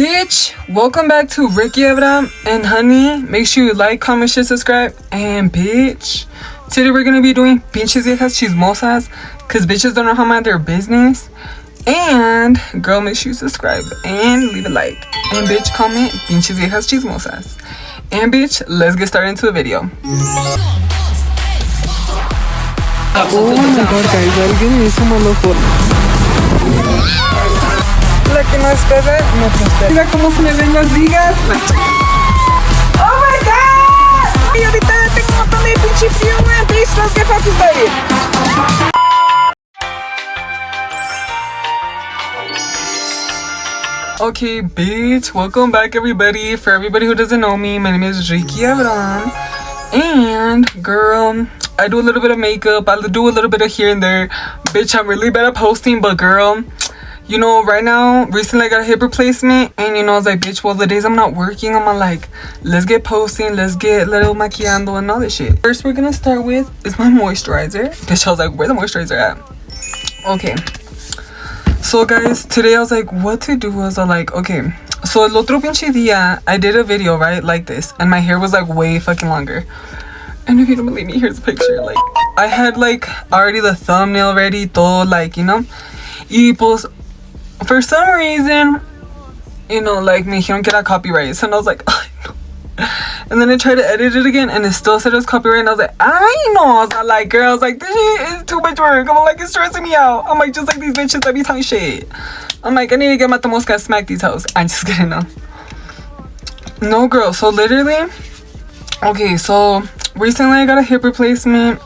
Bitch, welcome back to Ricky Evra. And honey, make sure you like, comment, share, subscribe. And bitch, today we're gonna be doing pinches viejas chismosas, cause bitches don't know how to mind their business. And girl, make sure you subscribe and leave a like. And bitch, comment pinches viejas chismosas. And bitch, let's get started into the video. Oh my god, guys, alguien me hizo malo forma. La que no espera, no prospera. Mira cómo se me ven las ligas. Oh my god! Y ahorita tengo un montón de pinche frío, man. Bitch, let's get focused by it. Okay, bitch, welcome back everybody. For everybody who doesn't know me, my name is Ricky Evran. And girl, I do a little bit of makeup, I do a little bit of here and there. Bitch, I'm really bad at posting, but girl, you know, right now, recently I got a hip replacement, and you know, I was like, bitch, well, the days I'm not working, I'm like, let's get posting, let's get little maquillando and all this shit. First, we're gonna start with is my moisturizer. Bitch, I was like, where the moisturizer at? Okay. So guys, today I was like, what to do? I was like, okay. So el otro pinche día, I did a video, right, like this, and my hair was like way fucking longer. And if you don't believe me, here's a picture. Like, I had like already the thumbnail ready, todo, like, you know. Y pues, for some reason, you know, like, me dijeron que era copyright. So I was like, oh, no. And then I tried to edit it again, and it still said it was copyright. And I was like, I know. I was like, girl, I was like, this shit is too much work. I'm like, it's stressing me out. I'm like, just like these bitches that be talking shit. I'm like, I need to get Mata Mosca and smack these hoes. I'm just kidding, no. No, girl. So literally, okay, so recently I got a hip replacement.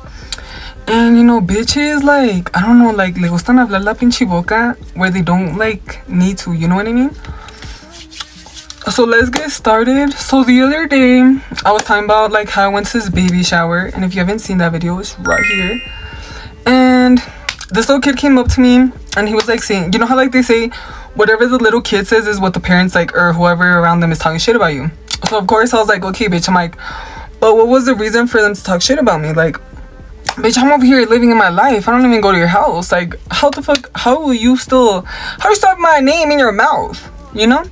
And you know, bitches, like, I don't know, like, le gustan hablar la pinche boca where they don't, like, need to, you know what I mean? So let's get started. So the other day, I was talking about, like, how I went to this baby shower. And if you haven't seen that video, it's right here. And this little kid came up to me, and he was, like, saying, you know how, like, they say, whatever the little kid says is what the parents, like, or whoever around them is talking shit about you. So, of course, I was like, okay, bitch. I'm like, but what was the reason for them to talk shit about me? Like, bitch, I'm over here living in my life. I don't even go to your house. Like, how the fuck, how you still have my name in your mouth, you know?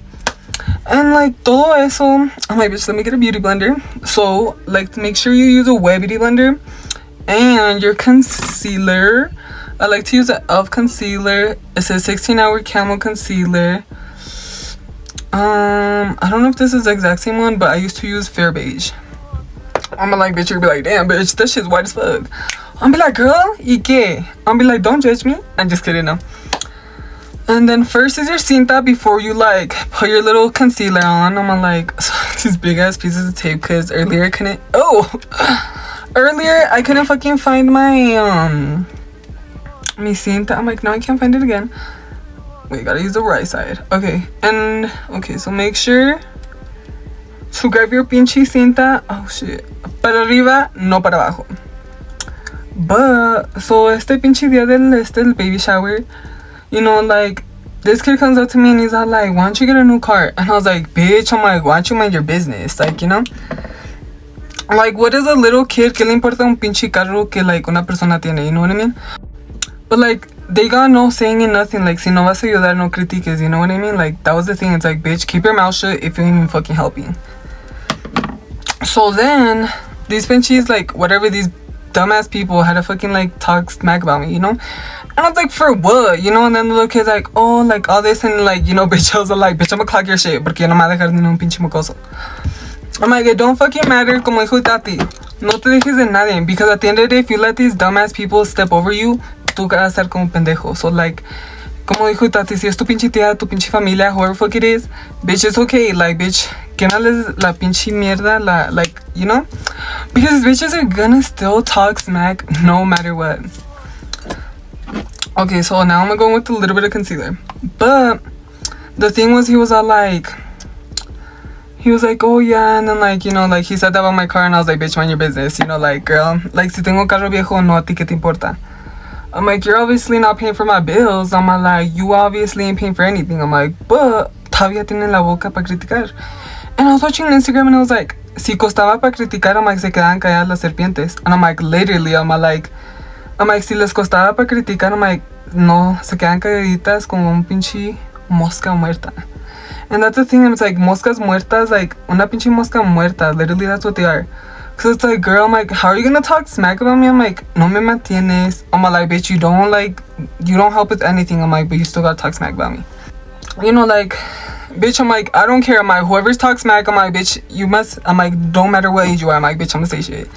And like, todo eso, I'm like, bitch, let me get a beauty blender. So, like, make sure you use a wet beauty blender. And your concealer, I like to use an e.l.f. concealer. It says 16-hour camo concealer. I don't know if this is the exact same one, but I used to use Fair Beige. I'm like, bitch, you'll be like, damn, bitch, that shit's white as fuck. I'm be like, girl, ¿y qué? I'm be like, don't judge me. I'm just kidding, no. And then first is your cinta before you, like, put your little concealer on. I'm like, these big ass pieces of tape, because earlier I couldn't, earlier I couldn't fucking find my, mi cinta. I'm like, no, I can't find it again. Wait, gotta use the right side. Okay, and, okay, so make sure to grab your pinche cinta. Oh shit. Para arriba, no para abajo. But, so este pinche día del baby shower, you know, like, this kid comes up to me and he's all like, why don't you get a new car? And I was like, bitch, I'm like, why don't you mind your business? Like, you know? Like, what is a little kid? ¿Qué le importa un pinche carro que, like, una persona tiene? You know what I mean? But, like, they got no saying in nothing. Like, si no vas a ayudar, no critiques. You know what I mean? Like, that was the thing. It's like, bitch, keep your mouth shut if you ain't even fucking helping. So then, these pinches, like, whatever, these dumbass people had to fucking, like, talk smack about me, you know? And I was like, for what? You know? And then the little kid's like, oh, like, all this, and, like, you know, bitch, I was like, bitch, I'm gonna clock your shit, porque yo no me voy a dejar ni un pinche mocoso. I'm like, it don't fucking matter, como dijo Tati. No te dejes de nadie, because at the end of the day, if you let these dumbass people step over you, tú vas a estar como pendejo. So, like, como dijo Tati, si es tu pinche tía, tu pinche familia, whoever fuck it is, bitch, it's okay. Like, bitch, quémales la pinche mierda, like, you know? Because bitches are gonna still talk smack no matter what. Okay, so now I'm gonna go with a little bit of concealer. But the thing was, he was like, oh yeah, and then, like, you know, like, he said that about my car, and I was like, bitch, mind your business. You know, like, girl, like, si tengo carro viejo, no a ti que te importa. I'm like, you're obviously not paying for my bills. I'm like, you obviously ain't paying for anything. I'm like, but todavía tienen la boca para criticar. And I was watching on Instagram, and I was like, si costaba para criticar, I'm like, se quedaban calladas las serpientes. And I'm like, literally, I'm like, si les costaba para criticar, I'm like, no, se quedan calladitas como un pinche mosca muerta. And that's the thing, it's like moscas muertas, like una pinche mosca muerta, literally that's what they are. Cause it's like, girl, I'm like, how are you gonna talk smack about me? I'm like, no me mantienes. I'm like, bitch, you don't help with anything. I'm like, but you still gotta talk smack about me. You know, like, bitch, I'm like, I don't care. I'm like, whoever's talk smack, I'm like, bitch, you must, I'm like, don't matter what age you are. I'm like, bitch, I'm gonna say shit.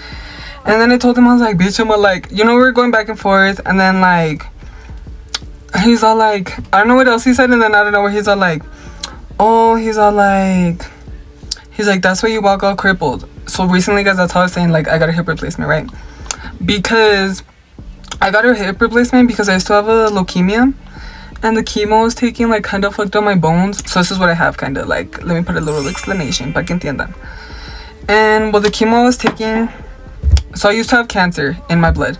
And then I told him, I was like, bitch, I'm like, you know, we were going back and forth, and then like, he's all like, I don't know what else he said, and then I don't know where he's all like, oh, he's like, that's why you walk all crippled. So recently, guys, that's how I was saying, like, I got a hip replacement, right? Because I got a hip replacement because I still have a leukemia, and the chemo I was taking, like, kind of fucked up my bones. So this is what I have, kind of, like, let me put a little explanation, para que entiendan. And, well, the chemo I was taking, so I used to have cancer in my blood.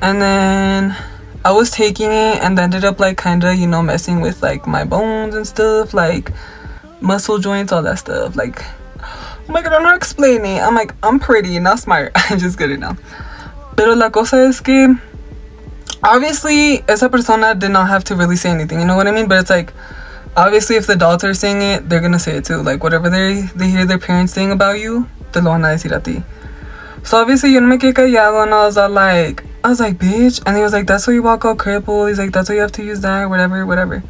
And then I was taking it and ended up, like, kind of, you know, messing with, like, my bones and stuff, like, muscle joints, all that stuff, like, oh my god, I don't know how to explain it. I'm like, I'm pretty, not smart. I'm just good now. Pero la cosa es que, obviously, esa persona did not have to really say anything, you know what I mean? But it's like, obviously, if the adults are saying it, they're gonna say it too. Like, whatever they hear their parents saying about you, te lo van a decir a ti. So obviously, yo no me quedé callado, and I was like, bitch. And he was like, that's why you walk all crippled. He's like, that's why you have to use that, whatever.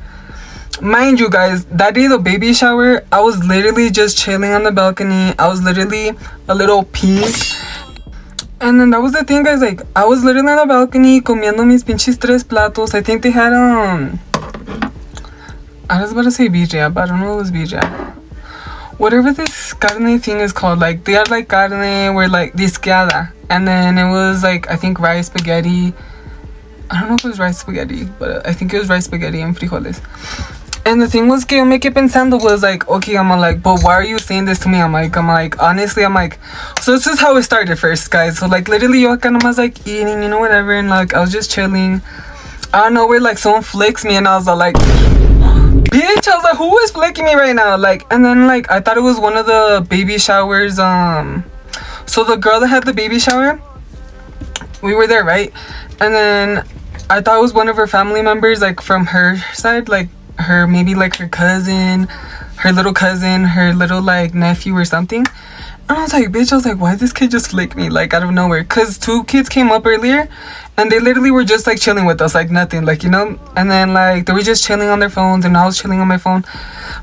Mind you, guys, that day, the baby shower, I was literally just chilling on the balcony. I was literally a little pink. And then that was the thing, guys, like, I was literally on the balcony comiendo mis pinches 3 platos. I think they had, I was about to say birria, but I don't know what was birria. Whatever this carne thing is called, like, they had, like, carne where, like, disqueada. And then it was, like, I think rice spaghetti. I don't know if it was rice spaghetti, but I think it was rice spaghetti and frijoles. And the thing was que yo me quedé pensando was like, okay, I'm like, but why are you saying this to me? I'm like, honestly, I'm like, so this is how it started first, guys. So like literally yo acá nomás like eating, you know, whatever, and like I was just chilling. I don't know where like someone flicks me and I was like, bitch, I was like, who is flicking me right now? Like, and then like I thought it was one of the baby showers. So the girl that had the baby shower, we were there, right? And then I thought it was one of her family members, like from her side, like her, maybe like her cousin, her little like nephew or something. And I was like, bitch, I was like, why did this kid just flick me like out of nowhere? Because 2 kids came up earlier and they literally were just like chilling with us, like nothing, like, you know. And then like they were just chilling on their phones and I was chilling on my phone.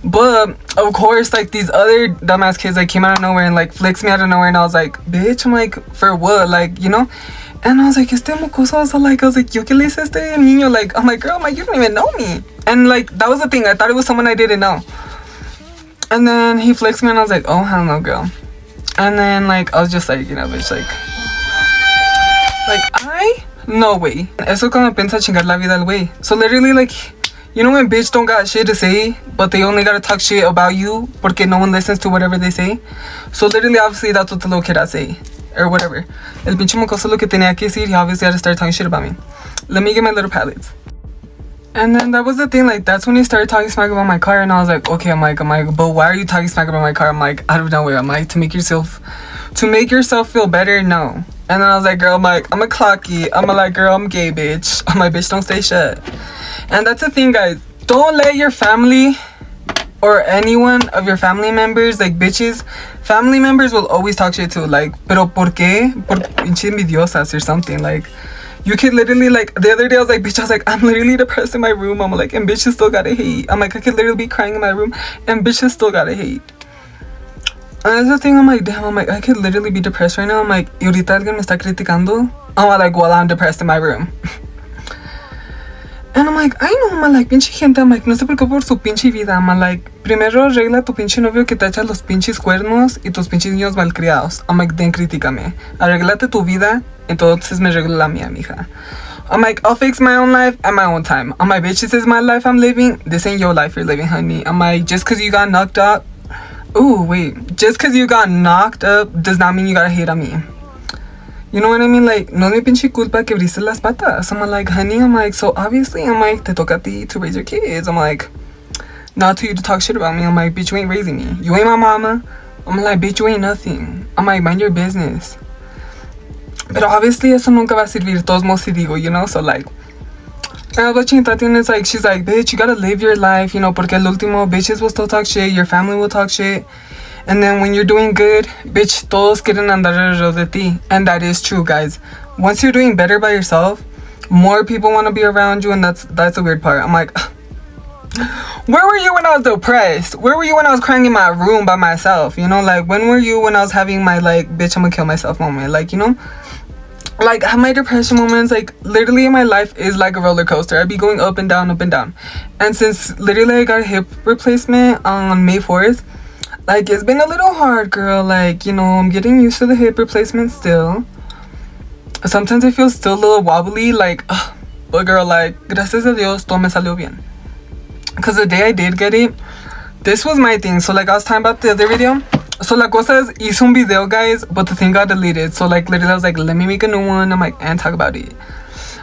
But of course, like these other dumbass kids like came out of nowhere and like flicks me out of nowhere. And I was like, bitch, I'm like, for what? Like, you know. And I was like, este mocoso, I was like, yo que le hice este niño? Like, I'm like, girl, I'm like, you don't even know me. And like, that was the thing. I thought it was someone I didn't know. And then he flicks me and I was like, oh, hell no, girl. And then like, I was just like, you know, bitch, like, no way. Eso como piensa chingar la vida al güey. So literally, like, you know when bitch don't got shit to say, but they only gotta talk shit about you porque no one listens to whatever they say? So literally, obviously, that's what the little kid had to say. Or whatever. El pinche mocoso lo que tenía que decir, he obviously had to start talking shit about me. Let me get my little palettes. And then that was the thing, like, that's when he started talking smack about my car, and I was like, okay, I'm like, but why are you talking smack about my car? I'm like, out of nowhere. I'm like, to make yourself feel better? No. And then I was like, girl, I'm like, I'm a clocky. I'm like, girl, I'm gay, bitch. I'm like, bitch, don't stay shut. And that's the thing, guys. Don't let your family or anyone of your family members, like bitches, family members will always talk shit too. Like, pero por qué? Por pinche envidiosas or something. Like, you could literally, like, the other day I was like, bitch, I was like, I'm literally depressed in my room. I'm like, and bitches still gotta hate. I'm like, I could literally be crying in my room and bitches still gotta hate. And that's the thing, I'm like, damn, I'm like, I could literally be depressed right now. I'm like, y ahorita alguien me está criticando. I'm like, well, I'm depressed in my room. And I'm like, I know, I'm like, pinche gente, I'm like, no se preocupe por su pinche vida. I'm like, primero arregla tu pinche novio que te echa los pinches cuernos y tus pinches niños malcriados. I'm like, then críticame. Arreglate tu vida, entonces me arreglo la mía, mija. I'm like, I'll fix my own life at my own time. I'm like, bitch, this is my life I'm living. This ain't your life you're living, honey. I'm like, just because you got knocked up. Ooh, wait. Just because you got knocked up does not mean you gotta hate on me. You know what I mean? Like, no es mi pinche culpa que abriste las patas. I'm like, honey, I'm like, so obviously, I'm like, te toca a ti to raise your kids. I'm like, not to you to talk shit about me. I'm like, bitch, you ain't raising me. You ain't my mama. I'm like, bitch, you ain't nothing. I'm like, mind your business. But obviously, eso nunca va a servir. Todos modos si digo, you know? So, like, And I was watching Tati and it's like, she's like, bitch, you gotta live your life, you know, porque al último, bitches will still talk shit, your family will talk shit. And then when you're doing good, bitch, todos quieren andar alrededor de ti. And that is true, guys. Once you're doing better by yourself, more people want to be around you, and that's a weird part. I'm like, where were you when I was depressed? Where were you when I was crying in my room by myself? You know, like, when were you when I was having my, like, bitch, I'm gonna kill myself moment? Like, you know? Like, I have my depression moments. Like, literally my life is like a roller coaster. I'd be going up and down, up and down. And since literally I got a hip replacement on May 4th, like, it's been a little hard, girl. Like, you know, I'm getting used to the hip replacement still. Sometimes I feel still a little wobbly, like, but girl, like, gracias a Dios, todo me salió bien. Because the day I did get it, this was my thing. So, like, I was talking about the other video. So, la cosa es, hice un video, guys, but the thing got deleted. So, like, literally, I was like, let me make a new one. I'm like, and talk about it.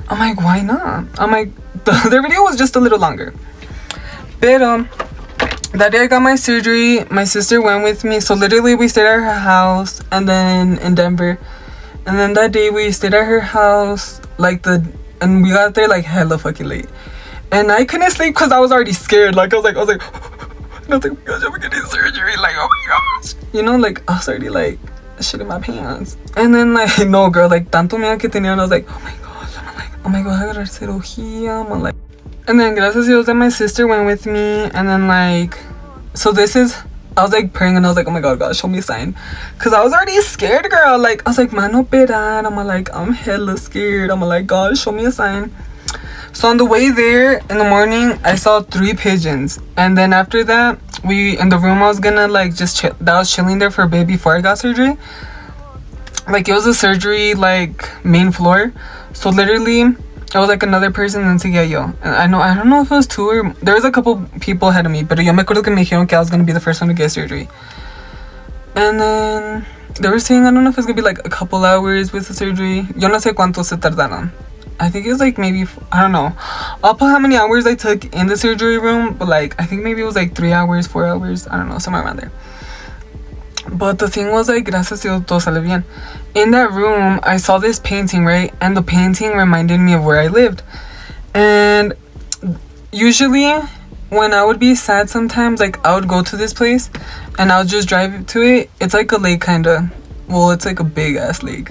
I'm like, why not? I'm like, the other video was just a little longer. Pero, that day I got my surgery, my sister went with me. So literally we stayed at her house, and then in Denver. And then that day we stayed at her house, and we got there like hella fucking late. And I couldn't sleep because I was already scared. Like I was like, and I was like, oh my gosh, I'm getting surgery. Like, oh my gosh. You know, like, I was already like shit in my pants. And then like, no girl, like, tanto miedo que tenía. And I was like, oh my gosh. I'm like, oh my god, I got cirugía. I'm like, and then gracias a Dios that my sister went with me. And then like, so this is, I was like praying and I was like, oh my god, God, show me a sign. Because I was already scared, girl. Like, I was like, mano operar. I'm like, I'm hella scared. I'm like, God, show me a sign. So on the way there in the morning, I saw 3 pigeons. And then after that, we, in the room I was gonna like just chill, that I was chilling there for a bit before I got surgery. Like, it was a surgery, like, main floor. So literally, it was like another person and seguía yo. And I don't know if it was 2 or... There was a couple people ahead of me. Pero yo me acuerdo que me dijeron que I was going to be the first one to get surgery. And then they were saying, I don't know if it's going to be like a couple hours with the surgery. Yo no sé cuánto se tardaron. I think it was like maybe... I don't know. I'll put how many hours I took in the surgery room. But like, I think maybe it was like 3 hours, 4 hours. I don't know. Somewhere around there. But the thing was, like, gracias a Dios, todo sale bien. In that room, I saw this painting, right? And the painting reminded me of where I lived. And usually, when I would be sad sometimes, like, I would go to this place and I would just drive to it. It's like a lake, kind of. Well, it's like a big-ass lake.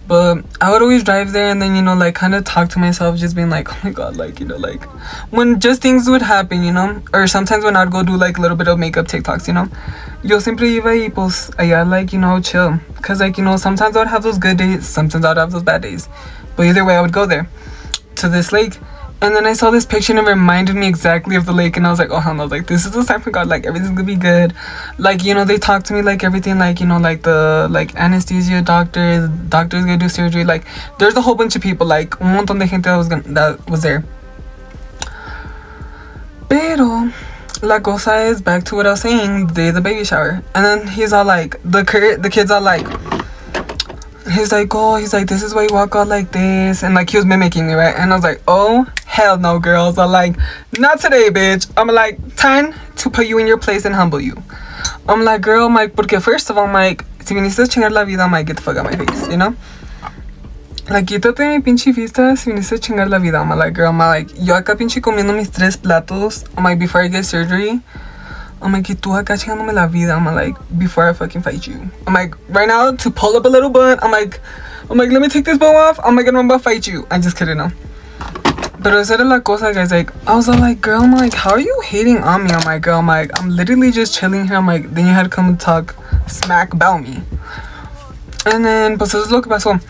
But I would always drive there and then, you know, like, kind of talk to myself, just being like, oh my god, like, you know, like, when just things would happen, you know? Or sometimes when I'd go do, like, a little bit of makeup TikToks, you know? Yo siempre iba y pues allá, like, you know, chill. Because, like, you know, sometimes I would have those good days, sometimes I would have those bad days. But either way, I would go there to this lake. And then I saw this picture and it reminded me exactly of the lake. And I was like, oh, hell no. I was like, this is a sign from God. Like, everything's gonna be good. Like, you know, they talked to me, like, everything, like, you know, like, the, like, anesthesia doctor, the doctor's gonna do surgery. Like, there's a whole bunch of people, like, un montón de gente that was there. Pero la cosa is, back to what I was saying, the day of the baby shower. And then he's all like, the kid's all like, he's like, oh, he's like, this is why you walk out like this. And like, he was mimicking me, right? And I was like, oh, hell no, girls. I'm like, not today, bitch. I'm like, time to put you in your place and humble you. I'm like, girl, I'm like, porque first of all, I'm like, si viniste a chingar la vida, I'm like, get the fuck out of my face, you know? Like, quítate mi pinche vista si viniste a chingar la vida. I'm like, girl, I'm like, yo acá pinche comiendo mis 3 platos. I'm like, before I get surgery. I'm like, y tú acá chingándome la vida. I'm like, before I fucking fight you. I'm like, right now, to pull up a little butt, I'm like, let me take this bow off. I'm like, I'm about to fight you. I just kidding, no. Pero esa era la cosa, guys. Like, I was all like, girl, I'm like, how are you hating on me? I'm like, girl, I'm like, I'm literally just chilling here. I'm like, then you had to come and talk smack about me. And then, pues eso es lo que pasó.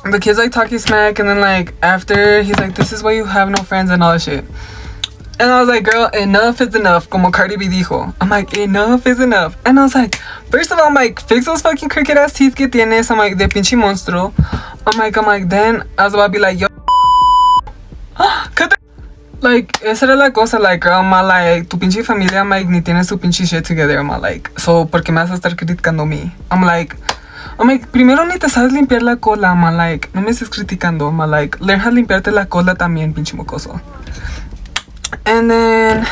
The kid's like talking smack, and then like after he's like, this is why you have no friends and all that shit. And I was like, girl, enough is enough, como Cardi B dijo. I'm like, enough is enough. And I was like, first of all, I'm like, fix those fucking crooked ass teeth que tienes. I'm like, de pinche monstruo. I'm like, then I was about to be like, yo, cut the, like, esa era la cosa, like, girl, I'm like, tu pinche familia, I'm like, ni tienes tu pinche shit together. I'm like, so, ¿por qué me vas a estar criticando a mí? I'm like, primero ni te sabes limpiar la cola, I'm like, no me estés criticando, I'm like, learn how to limpiarte la cola también, pinche mocoso. And then,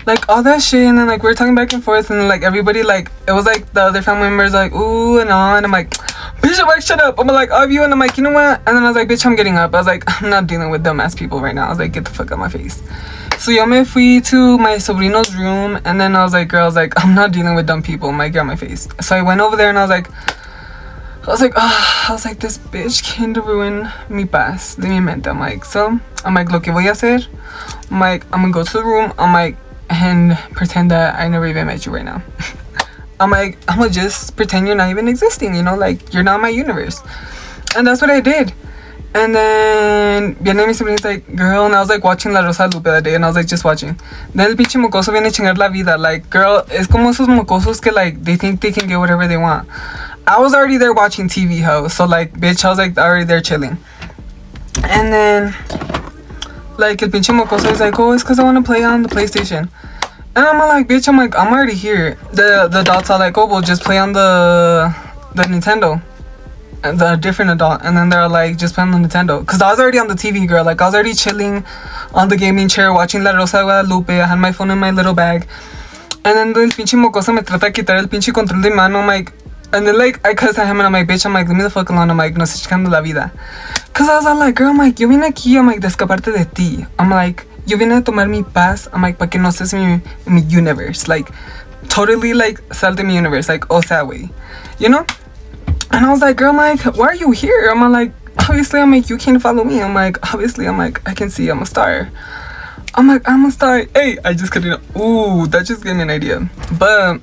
like, all that shit, and then, like, we were talking back and forth, and, like, everybody, like, it was, like, the other family members, like, ooh, and on, and I'm like, bitch, I'm like, shut up. I'm like, I love you. And I'm like, you know what? And then I was like, bitch, I'm getting up. I was like, I'm not dealing with dumbass people right now. I was like, get the fuck out of my face. So yo me fui to my sobrino's room. And then I was like, girl, I was like, I'm not dealing with dumb people. I'm like, get out of my face. So I went over there and I was like, this bitch came to ruin mi paz de mi mente. I'm like, lo que voy a hacer, I'm like, I'm gonna go to the room, I'm like, and pretend that I never even met you right now. I'm like, I'm gonna just pretend you're not even existing, you know, like, you're not in my universe. And that's what I did. And then viene mi sobrina, like, girl, and I was like watching La Rosa de Lupe that day, and I was like just watching. Then el pinche mocoso viene a chingar la vida, like, girl, es como esos mocosos que like they think they can get whatever they want. I was already there watching TV, ho, so like, bitch, I was like already there chilling. And then like el pinche mocoso is like, oh, it's because I want to play on the PlayStation. And I'm like, bitch, I'm like, I'm already here. The adults are like, oh, we'll just play on the Nintendo. The different adult. And then they're like, just play on the Nintendo. Because I was already on the TV, girl. Like, I was already chilling on the gaming chair watching La Rosa de Guadalupe. I had my phone in my little bag. And then el pinche mocoso me trata de quitar el pinche control de mi mano. I'm like, and then like, I cuss at him and I'm like, bitch, I'm like, leave me the fuck alone. I'm like, no estoy chingando la vida. Because I was all like, girl, I'm like, yo vine aquí, I'm like, de escaparte de ti. I'm like, yo vine a tomar mi paz. I'm like, pa que no estés en mi universe. Like, totally, like, sal de mi universe. Like, o sea, way. You know? And I was like, girl, I'm like, why are you here? I'm like, obviously, I'm like, you can't follow me. I'm like, obviously, I'm like, I can see I'm a star. I'm like, I'm a star. Hey, I just couldn't. Ooh, that just gave me an idea. But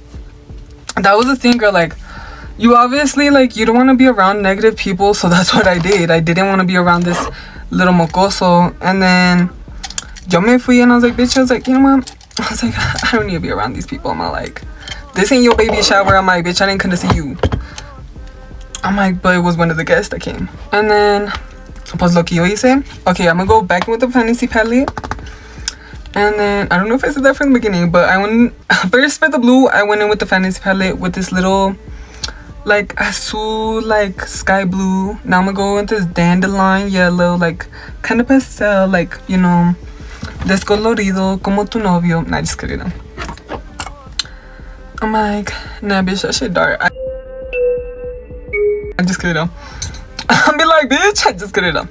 that was the thing, girl. Like, you obviously, like, you don't want to be around negative people. So that's what I did. I didn't want to be around this little mocoso. And then yo me fui and I was like, bitch, I was like, you know what? I was like, I don't need to be around these people. I'm like, this ain't your baby shower. I'm like, bitch, I didn't come to see you. I'm like, but it was one of the guests that came. And then, pues lo que yo hice, okay, I'm gonna go back in with the fantasy palette. And then, I don't know if I said that from the beginning, but I went, first for the blue, I went in with the fantasy palette with this little, like, azul, like, sky blue. Now I'm gonna go into this dandelion yellow, like, kind of pastel, like, you know, descolorido, como tu novio. Nah, just kidding. I'm like, nah, bitch, that shit dark. I just kidding. I'll be like, bitch, I just kidding.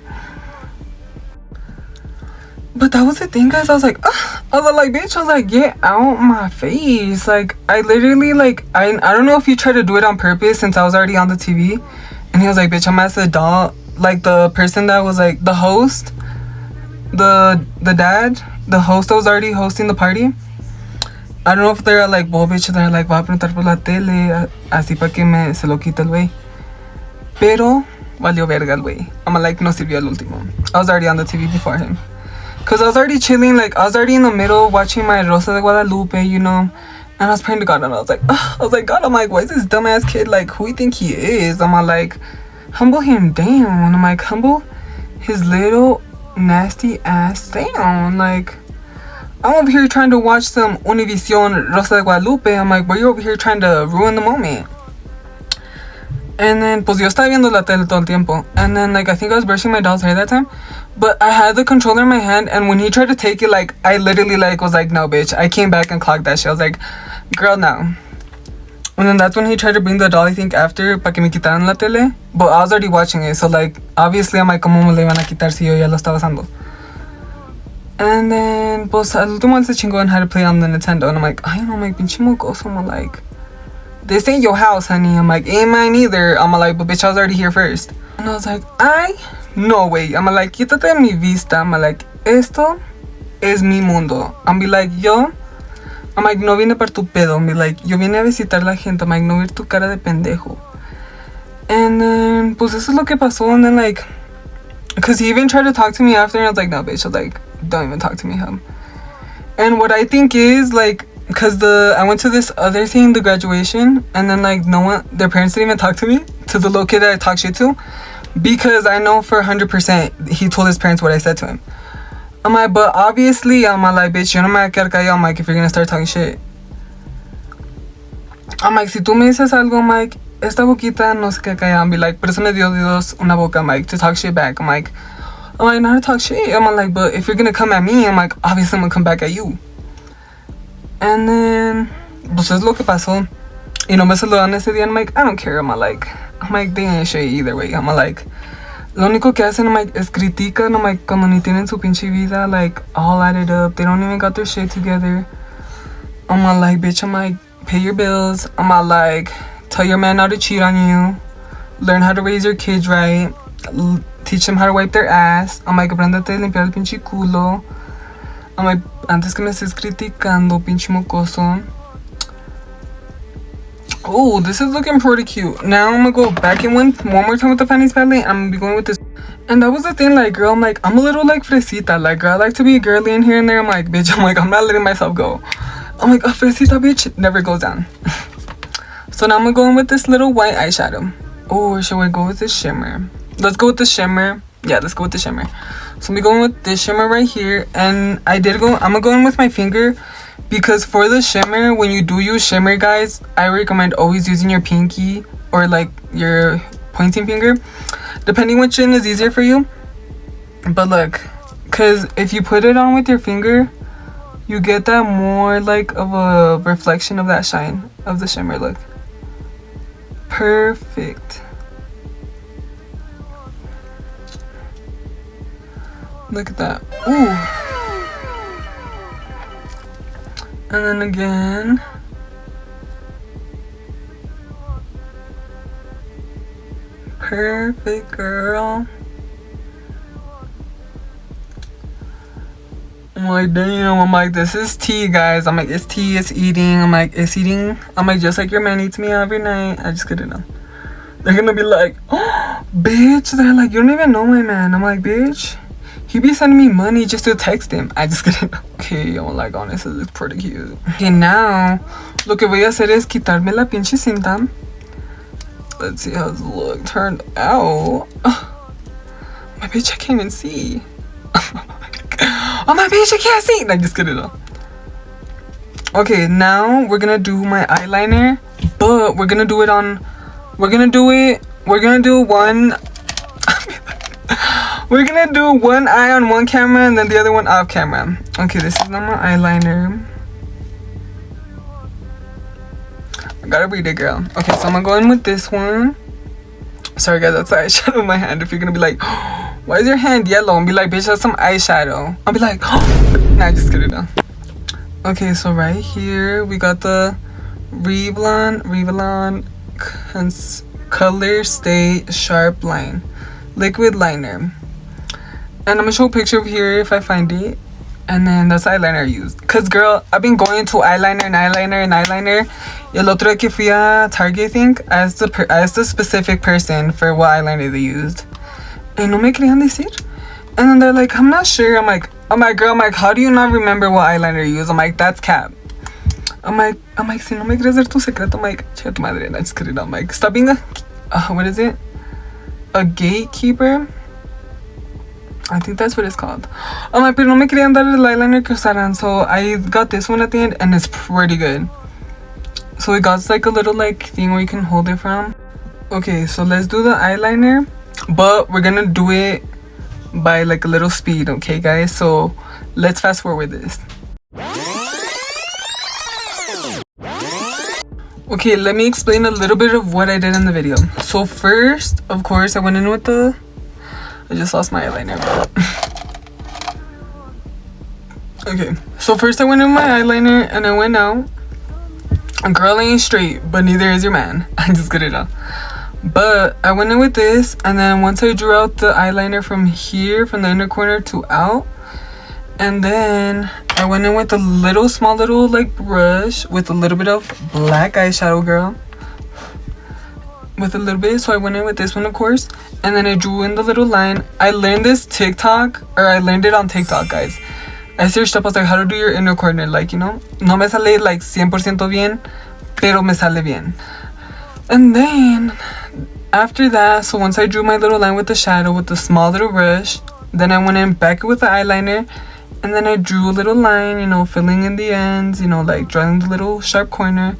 But that was the thing, guys. I was like, bitch, I was like, get out my face. Like, I literally, like, I don't know if he tried to do it on purpose since I was already on the TV. And he was like, bitch, I'm as the adult. Like, the person that was, like, the host, the dad, the host that was already hosting the party. I don't know if they're like, well, bitch, they're like, va a preguntar por la tele, así pa' que se lo quita el güey. Pero valió verga el güey. I'm like, no sirvió el último. I was already on the TV before him. Because I was already chilling, like, I was already in the middle watching my Rosa de Guadalupe, you know. And I was praying to God, and I was like, God, I'm like, why is this dumbass kid, like, who you think he is? I'm like, humble him down. And I'm like, humble his little nasty ass down. Like, I'm over here trying to watch some Univision Rosa de Guadalupe. I'm like, why are you over here trying to ruin the moment? And then, pues yo estaba viendo la tele todo el tiempo. And then, like, I think I was brushing my doll's hair that time. But I had the controller in my hand. And when he tried to take it, like, I literally, like, was like, no, bitch. I came back and clocked that shit. I was like, girl, no. And then that's when he tried to bring the doll, I think, after, pa que me quitaran la tele. But I was already watching it. So, like, obviously, I'm like, ¿cómo me le iban a quitar si yo ya lo estaba usando? And then, pues, al último él se chingó and had to play on the Nintendo. And I'm like, ay, no, I'm like, pinche mocoso. I'm like, this ain't your house, honey. I'm like, ain't mine either. I'm like, but bitch, I was already here first. And I was like, no way. I'm like, quítate de mi vista. I'm like, esto es mi mundo. I'm like, I'm like, no vine para tu pedo. I'm like, yo vine a visitar la gente. I'm like, no ver tu cara de pendejo. And then, pues eso es lo que pasó. And then, like, because he even tried to talk to me after. And I was like, no, bitch. I was like, don't even talk to me, him. And what I think is, like, because I went to this other thing, the graduation, and then, like, no one, their parents didn't even talk to me, to the little kid that I talked shit to, because I know for 100% he told his parents what I said to him. I'm like, but obviously, I'm like, bitch, yo no me voy a quedar callado. I'm like, if you're gonna start talking shit. I'm like, si tú me dices algo, I'm like, esta boquita no se queda callada. I'm be like, por eso me dio Dios una boca, I'm like, to talk shit back. I'm like, not to talk shit. I'm like, but if you're gonna come at me, I'm like, obviously I'm gonna come back at you. And then, pues es lo que pasó. Y no me saludan ese día. I'm like, I don't care. I'm like, they ain't shit either way. I'm like, lo único que hacen, I'm like, es critican. I'm like, cuando ni tienen su pinche vida, like, all added up. They don't even got their shit together. I'm like, bitch, I'm like, pay your bills. I'm like, tell your man not to cheat on you. Learn how to raise your kids right. Teach them how to wipe their ass. I'm like, apréndate a limpiar el pinche culo. I'm like, antes que me estés criticando, pinche mocoso. Oh, this is looking pretty cute. Now I'm gonna go back in one more time with the Fanny's palette. I'm gonna be going with this. And that was the thing, like, girl, I'm like, I'm a little like fresita. Like, girl, I like to be girly in here and there. I'm like, bitch, I'm not letting myself go. I'm like, a fresita, bitch, never goes down. So now I'm gonna go in with this little white eyeshadow. Oh, should I go with this shimmer? Let's go with the shimmer. Yeah, let's go with the shimmer. So I'm going with this shimmer right here. And I'm gonna go in with my finger. Because for the shimmer, when you do use shimmer, guys, I recommend always using your pinky or like your pointing finger, depending which one is easier for you. But look, because if you put it on with your finger, you get that more like of a reflection of that shine of the shimmer. Look, perfect. Look at that. Ooh. And then again. Perfect, girl. I'm like, damn. I'm like, this is tea, guys. I'm like, it's tea, it's eating. I'm like, it's eating. I'm like, just like your man eats me every night. I just couldn't know. They're gonna be like, oh, bitch. They're like, you don't even know my man. I'm like, bitch. He be sending me money just to text him. I just couldn't. Okay, I'm like, honestly, it's pretty cute. Okay, now, lo que voy a hacer es quitarme la pinche cinta. Let's see how this look turned out. Oh, my bitch, I can't even see. Oh, my bitch, I can't see. I just couldn't. Okay, now we're gonna do my eyeliner, but we're gonna do one. We're gonna do one eye on one camera and then the other one off camera. Okay, this is not my eyeliner. I gotta read it, girl. Okay, so I'm gonna go in with this one. Sorry, guys, that's the eyeshadow in my hand. If you're gonna be like, oh, why is your hand yellow? And be like, bitch, that's some eyeshadow. I'll be like, oh. Nah, just kidding. Okay, so right here we got the Revlon Color Stay Sharp Line Liquid Liner. And I'm gonna show a picture of here if I find it. And then that's the eyeliner I used. Cause girl, I've been going to eyeliner. Y el otro que fui a Target, I think, as the specific person for what eyeliner they used. And no me querían decir. And then they're like, I'm not sure. I'm like, girl, I'm like, how do you not remember what eyeliner you use? I'm like, that's cap. I'm like, si no me quieres dar tu secreto, I'm like, chica tu madre. I just kidding. I'm like, stop being what is it? A gatekeeper? I think that's what it's called. I'm like, pero no me querían dar el eyeliner que usaran. So I got this one at the end and it's pretty good. So it got like a little like thing where you can hold it from. Okay, so let's do the eyeliner. But we're gonna do it by like a little speed, okay guys? So let's fast forward this. Okay, let me explain a little bit of what I did in the video. So first, of course, I went in with I just lost my eyeliner. Okay, so first I went in with my eyeliner and I went out. A girl ain't straight, but neither is your man. I just got it out. But I went in with this, and then once I drew out the eyeliner from here, from the inner corner to out, and then I went in with a small little like brush with a little bit of black eyeshadow, girl. With a little bit, so I went in with this one, of course, and then I drew in the little line. I learned it on TikTok, guys. I searched up, I was like, how to do your inner corner, like, you know, no me sale like 100% bien, pero me sale bien. And then after that, so once I drew my little line with the shadow with the small little brush, then I went in back with the eyeliner, and then I drew a little line, you know, filling in the ends, you know, like drawing the little sharp corner.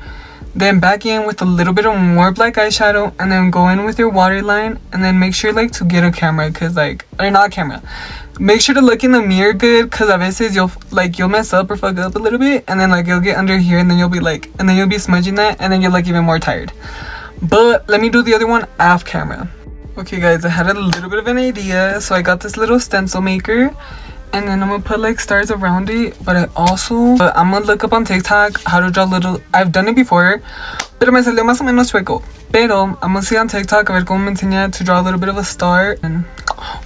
then back in with a little bit of more black eyeshadow, and then go in with your waterline, and then make sure like to get a camera, because like, or not a camera, make sure to look in the mirror good, because a veces you'll mess up or fuck up a little bit, and then like you'll get under here, and then you'll be like, and then you'll be smudging that, and then you're like even more tired. But let me do the other one off camera. Okay guys, I had a little bit of an idea, so I got this little stencil maker, and then I'm gonna put like stars around it. But I'm gonna look up on TikTok how to draw little. I've done it before, pero me salió más o menos chueco. Pero I'm gonna see on TikTok a ver cómo me enseña to draw a little bit of a star, and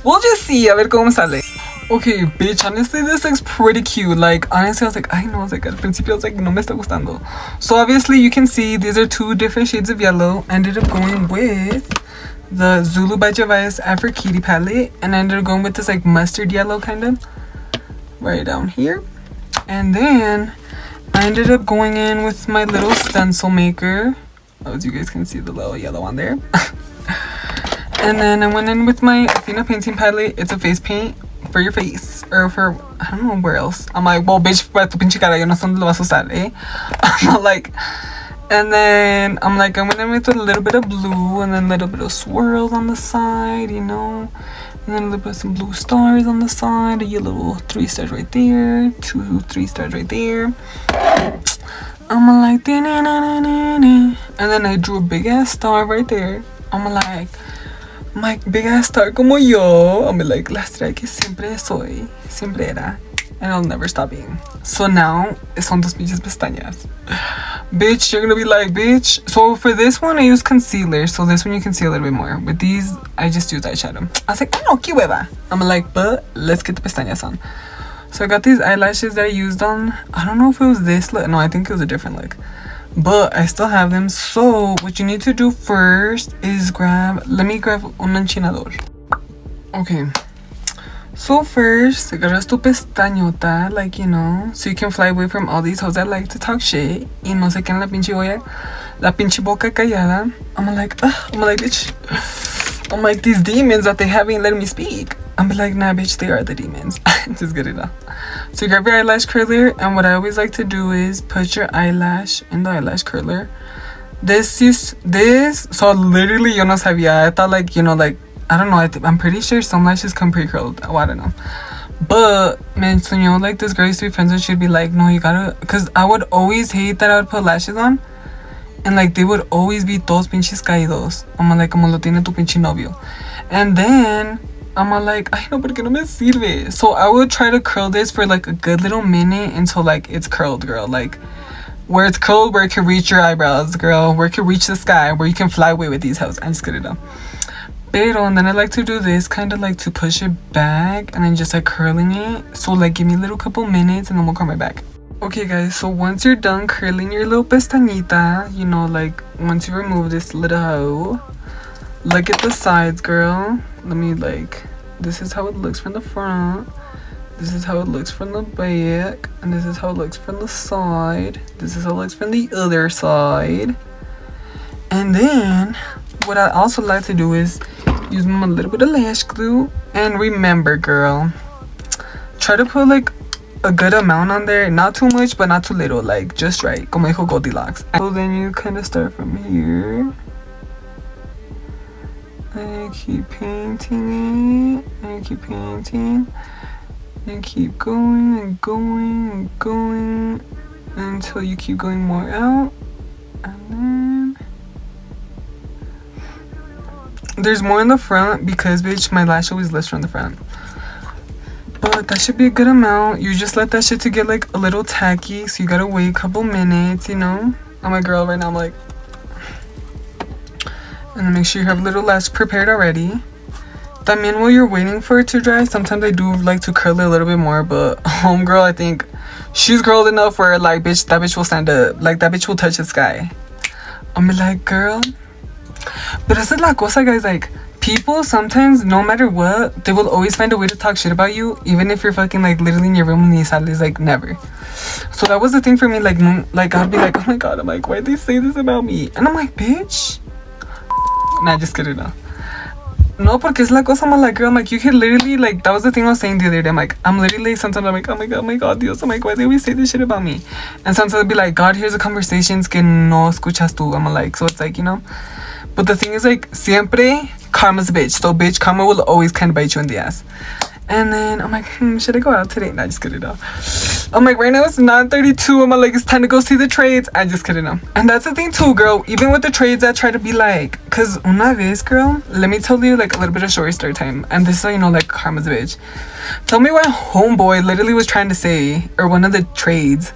we'll just see a ver cómo me sale. Okay, bitch, honestly this looks pretty cute. Like honestly I was like, I was like al principio I was like no me está gustando. So obviously you can see these are two different shades of yellow. I ended up going with the Zulu by Javais Aphrodite palette, and I ended up going with this like mustard yellow kind of right down here. And then I ended up going in with my little stencil maker, as you guys can see the little yellow on there. And then I went in with my Athena painting palette. It's a face paint for your face, or for I don't know where else. I'm like, well bitch, para tu pinche cara, yo no sé dónde lo vas a usar, eh. I'm like, and then I'm like, I went in with a little bit of blue, and then a little bit of swirls on the side, you know, and then a little bit of some blue stars on the side, a little 3 stars right there, 2, 3 stars right there. I'm like, and then I drew a big ass star right there. I'm like, my big ass star como yo. I'm like, la estrella que siempre soy, siempre era, and I'll never stop being. So now, son dos pinches pestañas. Bitch, you're gonna be like, bitch. So for this one, I use concealer. So this one you can see a little bit more. With these, I just use eyeshadow. I was like, I know, que hueva. I'm like, but let's get the pestañas on. So I got these eyelashes that I used on, I don't know if it was this look. No, I think it was a different look. But I still have them. So what you need to do first is let me grab un enchinador. Okay. So first, agarras tu pestañota, like, you know, so you can fly away from all these hoes that like to talk shit y no se quedan la pinche olla, la pinche boca callada. I'm like, bitch. I'm like, these demons that they haven't let me speak. I'm like, nah, bitch, they are the demons. Just get it out. So you grab your eyelash curler, and what I always like to do is put your eyelash in the eyelash curler. So literally, yo no sabía. I thought like, you know, like, I don't know, I'm pretty sure some lashes come pre-curled. Oh, I don't know. But, man, so you know, like, this girl used to be friends with, she'd be like, no, you gotta, because I would always hate that I would put lashes on, and, like, they would always be todos pinches caídos. I'm like, como lo tiene tu pinche novio. And then, I'm like, ay, no, porque no me sirve. So I would try to curl this for, like, a good little minute until, like, it's curled, girl. Like, where it's curled, where it can reach your eyebrows, girl. Where it can reach the sky, where you can fly away with these hoes. I'm just kidding, though. Pero, and then I like to do this kind of like to push it back and then just like curling it. So like give me a little couple minutes and then we'll curl my back. Okay guys, so once you're done curling your little pestañita, you know, like once you remove this little hoe, look at the sides, girl. Let me like, this is how it looks from the front. This is how it looks from the back. And this is how it looks from the side. This is how it looks from the other side. And then what I also like to do is use a little bit of lash glue. And remember, girl, try to put like a good amount on there. Not too much, but not too little. Like just right. Como dijo Goldilocks. So then you kind of start from here. And keep painting it. And keep painting. And keep going and going and going until you keep going more out. And then there's more in the front because, bitch, my lash always lifts from the front. But that should be a good amount. You just let that shit to get like a little tacky. So you gotta wait a couple minutes, you know. I'm a girl right now. I'm like, and then make sure you have a little lash prepared already. También while you're waiting for it to dry, sometimes I do like to curl it a little bit more. But homegirl, I think she's curled enough where like, bitch, that bitch will stand up. Like that bitch will touch the sky. I'm like, girl. But esa es la cosa, guys. Like, people sometimes, no matter what, they will always find a way to talk shit about you, even if you're fucking like literally in your room and you sales, like never. So that was the thing for me. Like I'd be like, oh my god, I'm like, why'd they say this about me? And I'm like, bitch. Nah, just kidding now. No, porque es la cosa. I'm like, girl, I'm like, you could literally, like, that was the thing I was saying the other day. I'm like, I'm literally, sometimes I'm like, oh my god, Dios, I'm like, why do they always say this shit about me? And sometimes I'll be like, God, here's the conversations que no escuchas tú. I'm like, so it's like, you know. But the thing is, like, siempre karma's a bitch. So, bitch, karma will always kind of bite you in the ass. And then I'm like, should I go out today? Nah, just kidding, though. I'm like, right now it's 9:32. I'm like, it's time to go see the trades. I just kidding, though. And that's the thing, too, girl. Even with the trades, I try to be like, because una vez, girl, let me tell you, like, a little bit of story time. And this is how you know, like, karma's a bitch. Tell me what homeboy literally was trying to say, or one of the trades.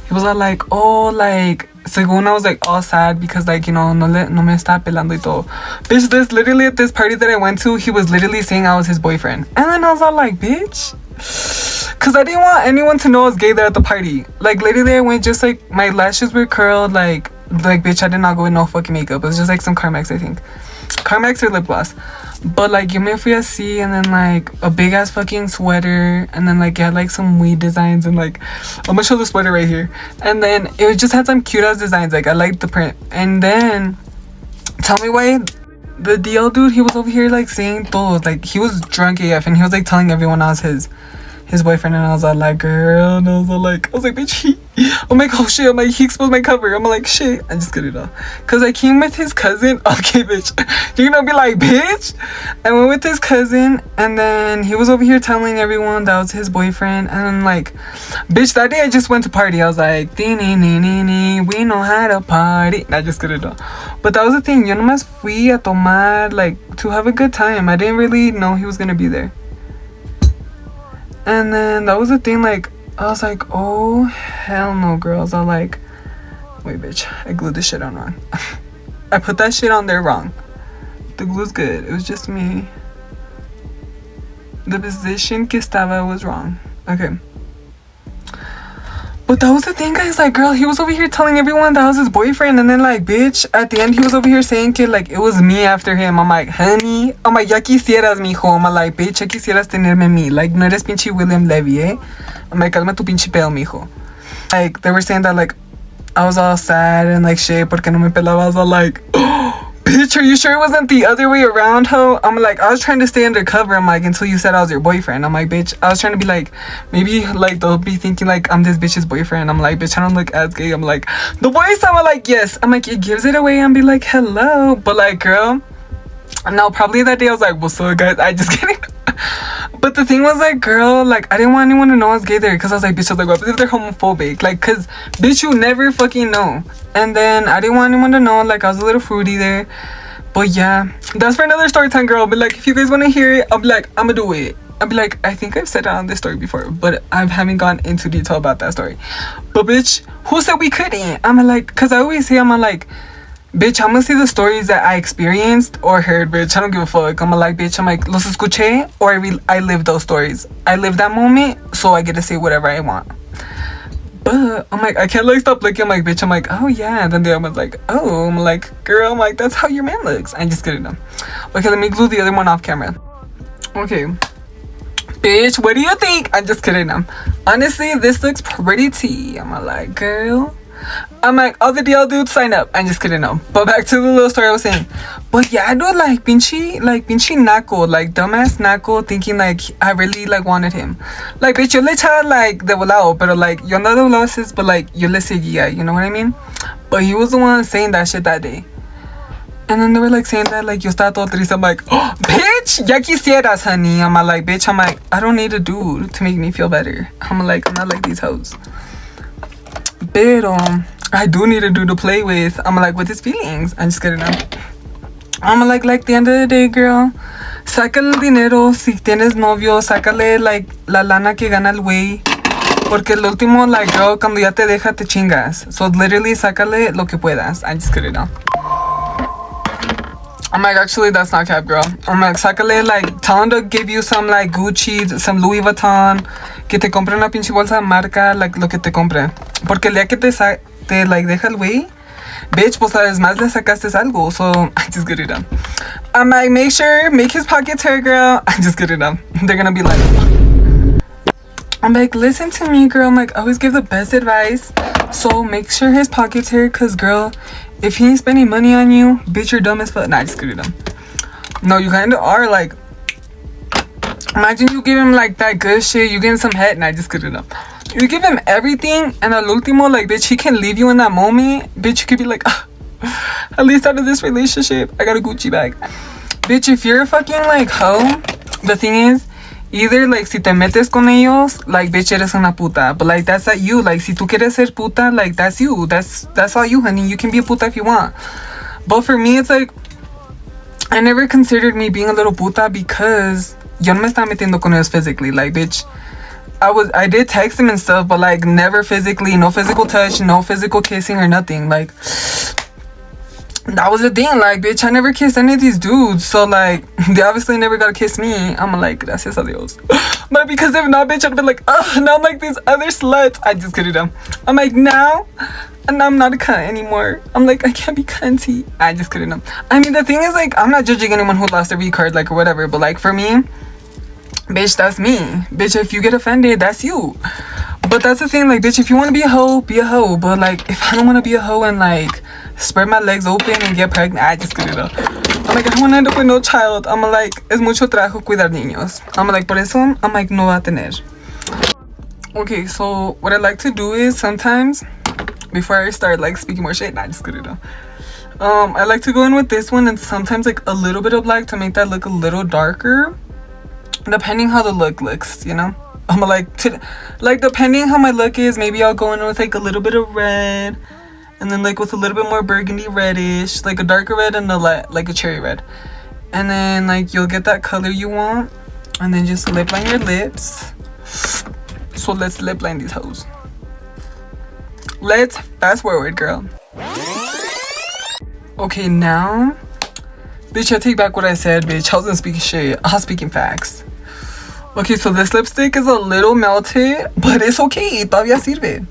He was all like, oh, like, según I was like all sad because, like, you know, no me estaba pelando y todo. Bitch, this literally at this party that I went to, he was literally saying I was his boyfriend. And then I was all like, bitch, because I didn't want anyone to know I was gay there at the party. Like, literally I went just like, my lashes were curled, like bitch, I did not go with no fucking makeup. It was just like some Carmex, I think. Carmex or lip gloss. But like, yo me fui así, and then like a big ass fucking sweater, and then like it had like some weed designs, and like I'm gonna show the sweater right here. And then it just had some cute ass designs. Like, I liked the print. And then tell me why the DL dude, he was over here like saying those, like he was drunk AF, and he was like telling everyone I was his boyfriend. And I was all like, girl, and I was like, bitch, I'm like, oh shit, I'm like, he exposed my cover. I'm like, shit. I just get it off. Cause I came with his cousin. Okay, bitch, you're gonna be like, bitch. I went with his cousin, and then he was over here telling everyone that was his boyfriend. And then like, bitch, that day I just went to party. I was like, we know how to party. I just get it off. But that was the thing, yo nomás fui a tomar, like, to have a good time. I didn't really know he was gonna be there. And then that was the thing, like, I was like, oh, hell no, girls. I was like, wait, bitch, I glued this shit on wrong. I put that shit on there wrong. The glue's good. It was just me. The position que estaba was wrong. Okay. But that was the thing, guys. Like, girl, he was over here telling everyone that I was his boyfriend. And then, like, bitch, at the end, he was over here saying, kid, like, it was me after him. I'm like, honey. I'm like, ya quisieras, mijo. I'm like, bitch, ya quisieras tenerme a mí. Like, no eres pinche William Levy, eh? I'm like, calma tu pinche pedo, mijo. Like, they were saying that, like, I was all sad and, like, shit, porque no me pelaba. I was all like, oh, bitch, are you sure it wasn't the other way around, ho? I'm like, I was trying to stay undercover. I'm like, until you said I was your boyfriend. I'm like, bitch, I was trying to be like, maybe, like, they'll be thinking, like, I'm this bitch's boyfriend. I'm like, bitch, I don't look as gay. I'm like, the boys, I'm like, yes. I'm like, it gives it away and be like, hello. But, like, girl, no, probably that day I was like, what's up, guys? I just kidding. But the thing was, like, girl, like, I didn't want anyone to know I was gay there, because I was like, bitch, I was like, what if they're homophobic? Like, because, bitch, you never fucking know. And then I didn't want anyone to know, like, I was a little fruity there. But yeah, that's for another story time, girl. But like, if you guys want to hear it, I'll be like, I'm gonna do it. I'll be like, I think I've said it on this story before, but I haven't gone into detail about that story. But bitch, who said we couldn't? I'm like, because I always say, I'm like, bitch, I'm gonna see the stories that I experienced or heard, bitch. I don't give a fuck. I'm like, bitch, I'm like, los escuché, or I lived those stories. I lived that moment, so I get to say whatever I want. But I'm like, I can't like stop looking. I'm like, bitch, I'm like, oh yeah. And then the other one's like, oh, I'm like, girl, I'm like, that's how your man looks. I just kidding them. Okay, let me glue the other one off camera. Okay, bitch, what do you think? I'm just kidding them. Honestly, this looks pretty tea. I'm like, girl, I'm like, all the DL dudes sign up. I'm just kidding them. But back to the little story I was saying. But yeah, I do like pinche naco, like dumbass naco, thinking like I really like wanted him. Like, bitch, yo le echaba like de volado, pero like yo no de volado, but like yo le seguía, you know what I mean? But he was the one saying that shit that day. And then they were like saying that like yo estaba todo triste. I'm like, oh, bitch, ya quisieras, honey. I'm like, bitch, I'm like, I don't need a dude to make me feel better. I'm like, I'm not like these hoes. Pero I do need a dude to play with. I'm like, with his feelings. I'm just kidding. I'm like the end of the day, girl, sácale el dinero. Si tienes novio, sácale like la lana que gana el güey. Porque el último, like, girl, cuando ya te deja, te chingas. So literally, sácale lo que puedas. I'm just kidding. I'm like, actually, that's not cap, girl. I'm like, sácale, like, tell him to give you some, like, Gucci, some Louis Vuitton, que te compre una pinche bolsa de marca, like, lo que te compre. Porque el día que te like, deja el güey, bitch, pues, sabes, más le sacaste algo. So, I just get it done. I'm like, make his pockets hair, girl. I just get it done. They're gonna be like, I'm like, listen to me, girl. I'm like, always give the best advice. So, make sure his pockets hair, cause, girl, if he ain't spending money on you, bitch, you're dumb as fuck. Nah, just get it done. No, you kind of are. Like, imagine you give him like that good shit, you give him some head. Nah, just kidding up. You give him everything, and al último, like, bitch, he can leave you in that moment. Bitch, you could be like, at least out of this relationship, I got a Gucci bag. Bitch, if you're a fucking like hoe, the thing is, either like si te metes con ellos, like, bitch, eres una puta. But like, that's not you. Like, si tú quieres ser puta, like, that's you. That's all you, honey. You can be a puta if you want. But for me, it's like, I never considered me being a little puta because yo no me estaba metiendo con ellos physically. Like, bitch, I did text him and stuff, but like, never physically, no physical touch, no physical kissing or nothing. Like, that was the thing. Like, bitch, I never kissed any of these dudes, so like, they obviously never got to kiss me. I'm like, gracias a Dios. But because if not, bitch, I'd be like, now I'm like these other sluts. I just get it done. I'm like, now, and I'm not a cunt anymore. I'm like, I can't be cunty. I just couldn't know. I mean, the thing is, like, I'm not judging anyone who lost their V card, like, or whatever, but like, for me, bitch, that's me. Bitch, if you get offended, that's you. But that's the thing, like, bitch, if you want to be a hoe, be a hoe. But like, if I don't want to be a hoe and like spread my legs open and get pregnant, I just couldn't know. I'm like, I don't want to end up with no child. I'm like, es mucho trabajo cuidar niños. I'm like, por eso, I'm like, no va a tener. Okay, so what I like to do is sometimes, before I start like speaking more shit, nah, just kidding though. I like to go in with this one and sometimes like a little bit of black to make that look a little darker, depending how the look looks, you know. I'm like, like, depending how my look is, maybe I'll go in with like a little bit of red, and then like with a little bit more burgundy reddish, like a darker red and like a cherry red, and then like you'll get that color you want, and then just lip line your lips. So let's lip line these hoes. Let's fast forward, girl. Okay, now, bitch, I take back what I said, bitch. I wasn't speaking shit. I was speaking facts. Okay, so this lipstick is a little melted, but it's okay. Todavía sirve.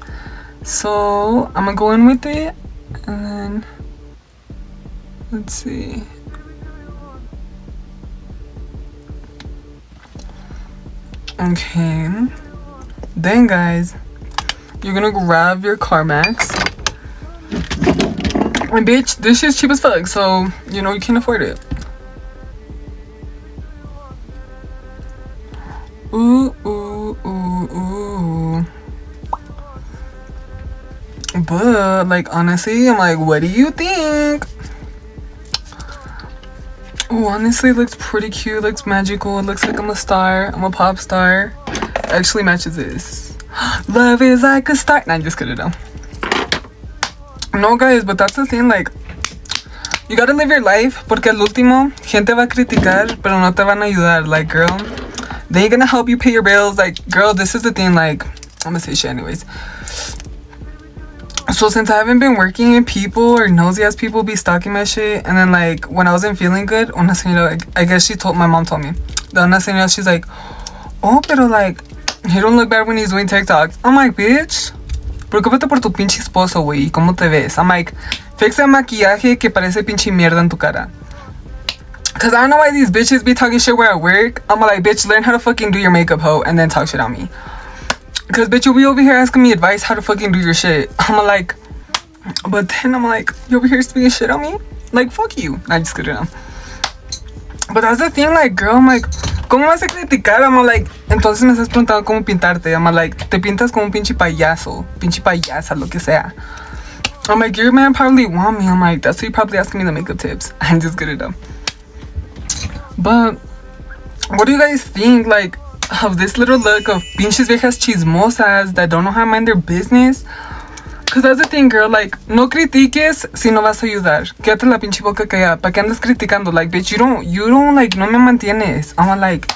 So I'm gonna go in with it, and then let's see. Okay. Then, guys, you're gonna grab your CarMax. And bitch, this shit's cheap as fuck, so you know you can afford it. Ooh, ooh, ooh, ooh. But like, honestly, I'm like, what do you think? Oh, honestly, it looks pretty cute. It looks magical. It looks like I'm a star. I'm a pop star. Actually matches this. Love is like a star. Nah, I'm just kidding though. No, guys, but that's the thing, like, you gotta live your life, porque al último gente va a criticar pero no te van a ayudar. Like, girl, they ain't gonna help you pay your bills. Like, girl, this is the thing. Like, I'm gonna say shit anyways. So since I haven't been working, and people or nosy ass people be stalking my shit, and then like when I wasn't feeling good, una señora, I guess my mom told me, the una señora, she's like, oh, pero like, he don't look bad when he's doing TikToks. I'm like, bitch, preocúpate por tu pinche esposo, güey, y cómo te ves. I'm like, fix el maquillaje que parece pinche mierda en tu cara. Cause I don't know why these bitches be talking shit where I work. I'm like, bitch, learn how to fucking do your makeup, hoe, and then talk shit on me. Cause bitch, you'll be over here asking me advice how to fucking do your shit. I'm like, but then I'm like, you over here speaking shit on me? Like, fuck you. I just couldn't know. But that's the thing, like, girl, I'm like, ¿cómo vas a criticar? I'm like, entonces me estás preguntando cómo pintarte. I'm like, te pintas como un pinche payaso, pinche payasa, lo que sea. I'm like, your man probably want me. I'm like, that's why you probably asking me the makeup tips. I'm just good at them. But what do you guys think, like, of this little look of pinches viejas chismosas that don't know how to mind their business? Cause that's the thing, girl, like, no critiques si no vas a ayudar. Quédate la pinche boca callada. ¿Para qué andas criticando? Like, bitch, you don't, like, no me mantienes. I'm like,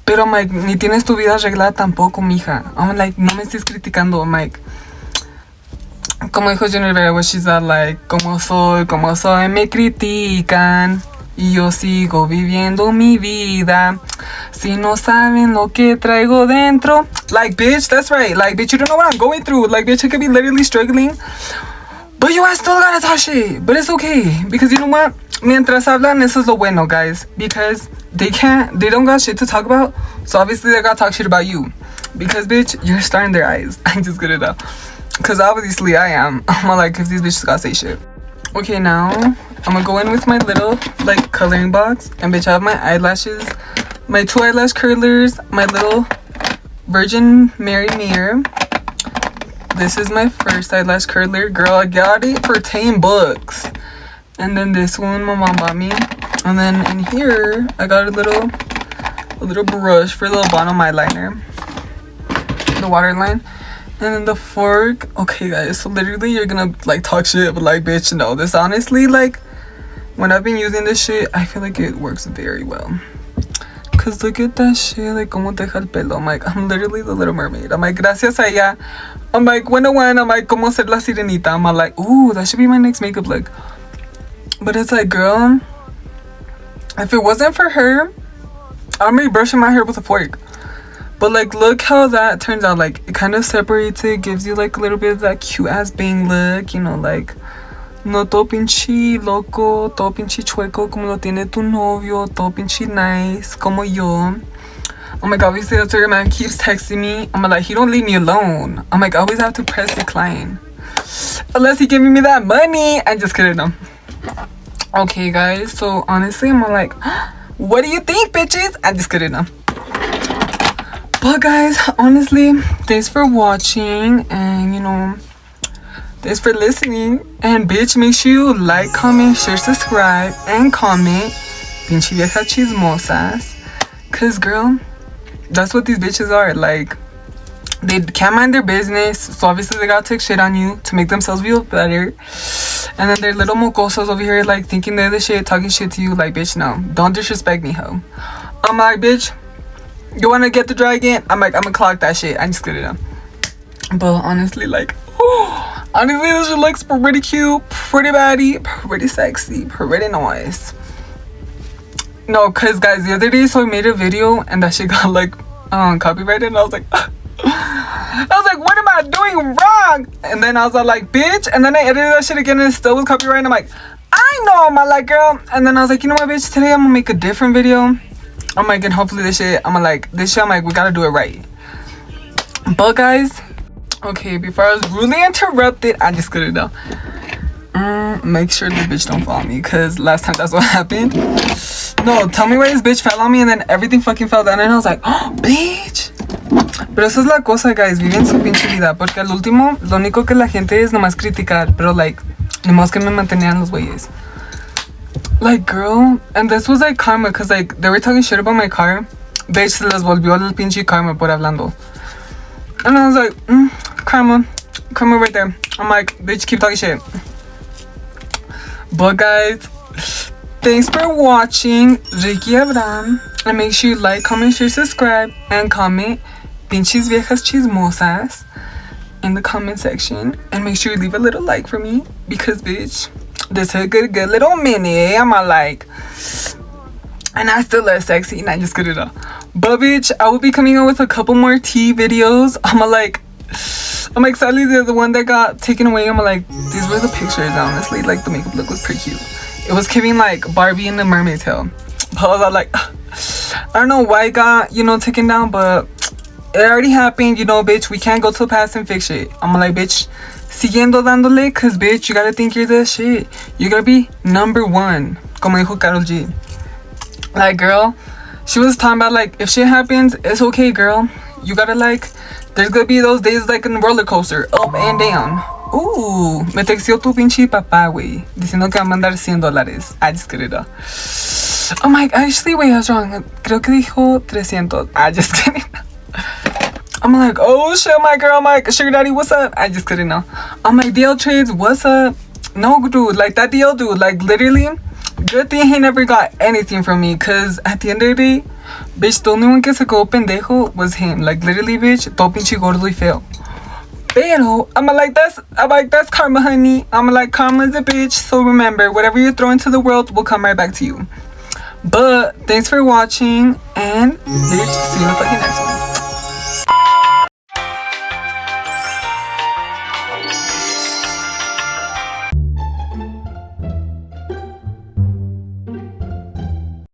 pero I'm like, ni tienes tu vida arreglada tampoco, mija. I'm like, no me estés criticando. I'm like, como dijo Jenny Rivera, where she's like, como soy, me critican. Y yo sigo viviendo mi vida. Si no saben lo que traigo dentro. Like, bitch, that's right. Like, bitch, you don't know what I'm going through. Like, bitch, I could be literally struggling. But you guys still gotta talk shit. But it's okay. Because you know what? Mientras hablan, eso es lo bueno, guys. Because they don't got shit to talk about. So obviously they gotta talk shit about you. Because, bitch, you're a star in their eyes. I'm just gonna know. Because obviously I am. I'm like, if these bitches gotta say shit. Okay, now I'm gonna go in with my little like coloring box, and bitch, I have my eyelashes, my 2 eyelash curlers, my little Virgin Mary mirror. This is my first eyelash curler. Girl, I got it for 10 bucks. And then this one my mom bought me. And then in here I got a little brush for the bottom eyeliner, the waterline. And then the fork. Okay guys, so literally you're gonna like talk shit, but like bitch, no, this honestly, like when I've been using this shit, I feel like it works very well. Cause look at that shit, like como deja el pelo. I'm like, I'm literally the Little Mermaid. I'm like, gracias a ella. I'm like, 101. I'm like, como ser la sirenita. I'm like, ooh, that should be my next makeup look. But it's like, girl, if it wasn't for her, I'm be brushing my hair with a fork. But like, look how that turns out. Like, it kind of separates it, gives you like a little bit of that cute ass bang look, you know, like no todo pinche loco, todo pinche chueco como lo tiene tu novio, todo pinche nice como yo. Oh my god, obviously that's where your man keeps texting me. I'm like, he don't leave me alone. I'm like, I always have to press decline unless he giving me that money. I'm just kidding, no. Okay guys, so honestly I'm like, what do you think, bitches? I'm just kidding, no. But guys, honestly, thanks for watching, and you know, thanks for listening. And bitch, make sure you like, comment, share, subscribe, and comment pinche viejas chismosas. Cause girl, that's what these bitches are. Like, they can't mind their business, so obviously they gotta take shit on you to make themselves feel better. And then they're little mocosos over here like thinking they're the shit, talking shit to you. Like, bitch, no, don't disrespect me, ho. I'm like, bitch, you wanna get the dragon? I'm like, I'm gonna clock that shit. I'm just kidding. But honestly, like, honestly, this shit looks pretty cute, pretty baddie, pretty sexy, pretty nice. No, cause guys, the other day, so I made a video and that shit got like copyrighted, and I was like, what am I doing wrong? And then I was like, bitch. And then I edited that shit again and it still was copyrighted. I'm like, I know, I'm like, girl. And then I was like, you know what, bitch? Today I'm gonna make a different video. I'm like, and hopefully this shit, I'm like, we gotta do it right. But guys, okay, before I was rudely interrupted, I just couldn't know. Make sure the bitch don't follow me, cause last time that's what happened. No, tell me why this bitch fell on me and then everything fucking fell down and I was like, oh, bitch. Pero eso es la cosa, guys, viven su pinche vida, porque al último, lo único que la gente es nomás criticar, pero like, nomás que me mantenían los güeyes. Like, girl, and this was like karma, cause like, they were talking shit about my car. Bitch, se les volvió el pinche karma por hablando. And I was like, karma right there. I'm like, bitch, keep talking shit. But guys, thanks for watching. Ricky Abraham. And make sure you like, comment, share, subscribe, and comment pinches viejas chismosas in the comment section. And make sure you leave a little like for me, because bitch, this is a good little minute. I'm like, and I still look sexy, and I just get it up. But bitch, I will be coming out with a couple more tea videos. I'm like, sadly the one that got taken away. I'm like, these were the pictures, honestly. Like, the makeup look was pretty cute. It was giving like Barbie in the mermaid tail. But I was like, I don't know why it got, you know, taken down, but it already happened, you know, bitch. We can't go to the past and fix it. I'm like, bitch, siguiendo dándole, cause bitch, you gotta think you're the shit. You gotta be number one, como dijo Karol G. Like, girl, she was talking about like, if shit happens, it's okay, girl. You gotta like, there's gonna be those days like in a roller coaster, up and down. Ooh, me textió tu pinche papá, güey, diciendo que va a mandar $100. I just kidding. I'm like, actually, wait, I was wrong. Creo que dijo 300. I just kidding. I'm like, oh shit, my girl, my sugar daddy, what's up? I just couldn't know. I'm like, DL Trades, what's up? No, dude, like that DL dude, like literally, good thing he never got anything from me, cause at the end of the day, bitch, the only one que se quedó pendejo was him. Like literally, bitch, todo pinche gordo y feo. Pero I'm like, that's karma, honey. I'm like, karma's a bitch, so remember, whatever you throw into the world will come right back to you. But thanks for watching, and bitch, see you in the fucking next one.